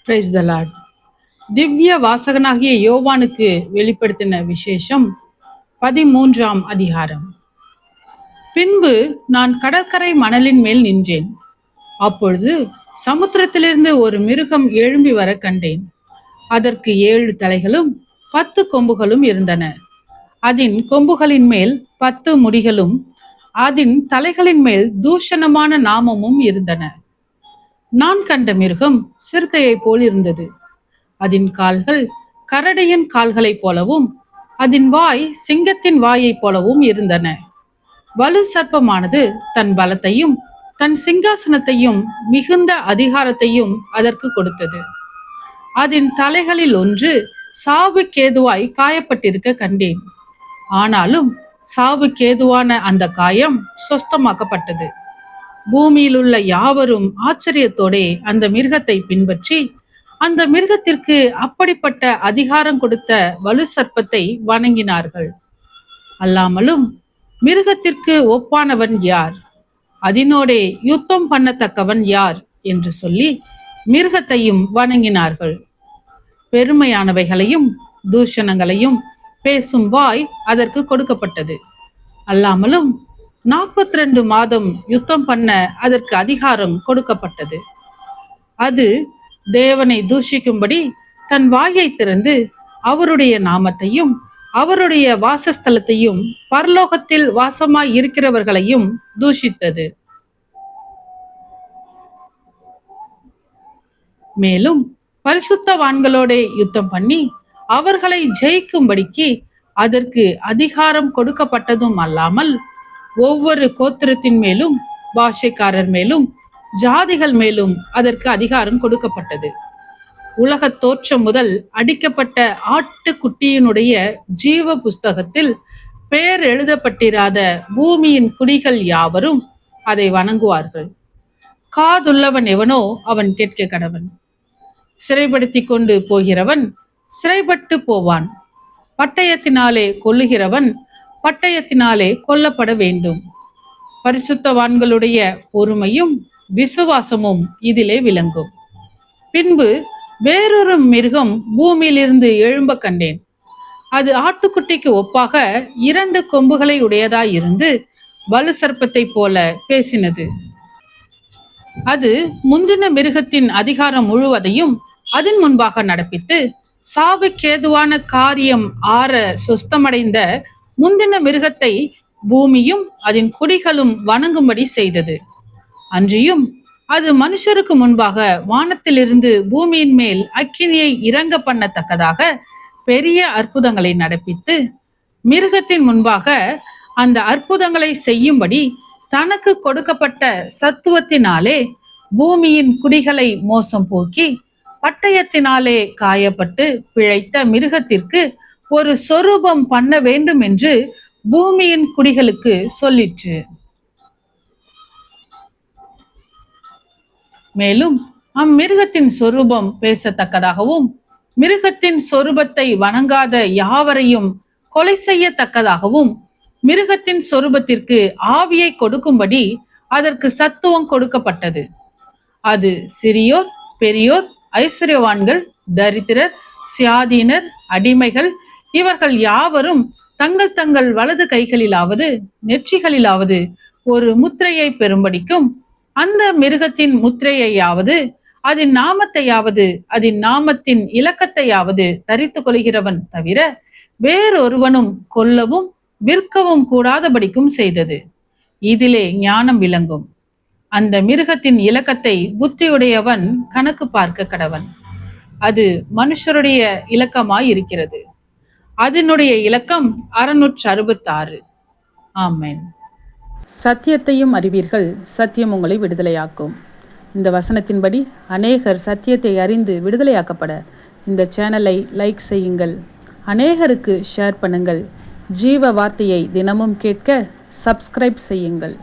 Praise the Lord. திவ்ய வாசகனாகிய யோவானுக்கு வெளிப்படுத்தின விசேஷம் 13ஆம் அதிகாரம். பின்பு நான் கடற்கரை மணலின் மேல் நின்றேன். அப்பொழுது சமுத்திரத்திலிருந்து ஒரு மிருகம் எழும்பி வர கண்டேன். அதற்கு 7 தலைகளும் 10 கொம்புகளும் இருந்தன. அதன் கொம்புகளின் மேல் 10 முடிகளும் அதன் தலைகளின் மேல் தூஷணமான நாமமும் இருந்தன. நான் கண்ட மிருகம் சிறுத்தையைப் போல் இருந்தது. அதன் கால்கள் கரடியின் கால்களைப் போலவும் அதன் வாய் சிங்கத்தின் வாயைப் போலவும் இருந்தன. வலு சர்ப்பமானது தன் பலத்தையும் தன் சிங்காசனத்தையும் மிகுந்த அதிகாரத்தையும் அதற்கு கொடுத்தது. அதன் தலைகளில் ஒன்று சாவுக்கேதுவாய் காயப்பட்டிருக்க கண்டேன். ஆனாலும் சாவுக்கேதுவான அந்த காயம் சொஸ்தமாக்கப்பட்டது. பூமியில் உள்ள யாவரும் ஆச்சரியத்தோடே அந்த மிருகத்தை பின்பற்றி அந்த மிருகத்திற்கு அப்படிப்பட்ட அதிகாரம் கொடுத்த வலு சர்ப்பத்தை வணங்கினார்கள். அல்லாமலும் மிருகத்திற்கு ஒப்பானவன் யார், அதனோடே யுத்தம் பண்ணத்தக்கவன் யார் என்று சொல்லி மிருகத்தையும் வணங்கினார்கள். பெருமையானவைகளையும் தூஷணங்களையும் பேசும் வாய் அதற்கு கொடுக்கப்பட்டது. அல்லாமலும் 42 மாதம் யுத்தம் பண்ண அதற்கு அதிகாரம் கொடுக்கப்பட்டது. அது தேவனை தூஷிக்கும்படி தன் வாயை திறந்து அவருடைய நாமத்தையும் அவருடைய வாசஸ்தலத்தையும் பரலோகத்தில் வாசமாய் இருக்கிறவர்களையும் தூஷித்தது. மேலும் பரிசுத்தவான்களோட யுத்தம் பண்ணி அவர்களை ஜெயிக்கும்படிக்கு அதற்கு அதிகாரம் கொடுக்கப்பட்டதும் அல்லாமல் ஒவ்வொரு கோத்திரத்தின் மேலும் பாஷைக்காரர் மேலும் ஜாதிகள் மேலும் அதற்கு அதிகாரம் கொடுக்கப்பட்டது. உலக தோற்றம் முதல் அடிக்கப்பட்ட ஆட்டுக்குட்டியினுடைய ஜீவ புஸ்தகத்தில் பெயர் எழுதப்பட்டிராத பூமியின் குடிகள் யாவரும் அதை வணங்குவார்கள். காதுள்ளவன் எவனோ அவன் கேட்க கடவன். சிறைப்படுத்தி கொண்டு போகிறவன் சிறைப்பட்டு போவான். பட்டயத்தினாலே கொல்லுகிறவன் பட்டயத்தினாலே கொல்லப்பட வேண்டும். பரிசுத்தவான்களுடைய பொறுமையும் விசுவாசமும் இதிலே விளங்கும். பின்பு வேறொரு மிருகம் பூமியிலிருந்து எழும்ப கண்டேன். அது ஆட்டுக்குட்டிக்கு ஒப்பாக 2 கொம்புகளை உடையதாய் இருந்து வலு சர்ப்பத்தை போல பேசினது. அது முந்தின மிருகத்தின் அதிகாரம் முழுவதையும் அதன் முன்பாக நடப்பித்து சாவுக்கேதுவான காரியம் ஆற சொஸ்தமடைந்த முந்தின மிருகத்தை பூமியும் அதன் குடிகளும் வணங்கும்படி செய்தது. அன்றியும் அது மனுஷருக்கு முன்பாக வானத்திலிருந்து பூமியின் மேல் அக்கினியை இறங்க பண்ணத்தக்கதாக பெரிய அற்புதங்களை நடப்பித்து மிருகத்தின் முன்பாக அந்த அற்புதங்களை செய்யும்படி தனக்கு கொடுக்கப்பட்ட சத்துவத்தினாலே பூமியின் குடிகளை மோசம் போக்கி பட்டயத்தினாலே காயப்பட்டு பிழைத்த மிருகத்திற்கு ஒரு சொரூபம் பண்ண வேண்டும் என்று பூமியின் குடிகளுக்கு சொல்லிற்று. மேலும் அம்மிருகத்தின் சொரூபம் பேசத்தக்கதாகவும் மிருகத்தின் சொரூபத்தை வணங்காத யாவரையும் கொலை செய்யத்தக்கதாகவும் மிருகத்தின் சொரூபத்திற்கு ஆவியை கொடுக்கும்படி அதற்கு சத்துவம் கொடுக்கப்பட்டது. அது சிறியோர் பெரியோர் ஐஸ்வர்யவான்கள் தரித்திரர் சுயாதீனர் அடிமைகள் இவர்கள் யாவரும் தங்கள் தங்கள் வலது கைகளிலாவது நெற்றிகளிலாவது ஒரு முத்திரையை பெறும்படிக்கும் அந்த மிருகத்தின் முத்திரையாவது அதன் நாமத்தையாவது அதன் நாமத்தின் இலக்கத்தையாவது தரித்து கொள்கிறவன் தவிர வேறொருவனும் கொல்லவும் விற்கவும் கூடாதபடிக்கும் செய்தது. இதிலே ஞானம் விளங்கும். அந்த மிருகத்தின் இலக்கத்தை புத்தியுடையவன் கணக்கு பார்க்க கடவன். அது மனுஷருடைய இலக்கமாய் இருக்கிறது. அதனுடைய இலக்கம் 666. ஆமென். சத்தியத்தையும் அறிவீர்கள், சத்தியம் உங்களை விடுதலையாக்கும். இந்த வசனத்தின்படி அநேகர் சத்தியத்தை அறிந்து விடுதலையாக்கப்பட இந்த சேனலை லைக் செய்யுங்கள், அநேகருக்கு ஷேர் பண்ணுங்கள். ஜீவ வார்த்தையை தினமும் கேட்க சப்ஸ்கிரைப் செய்யுங்கள்.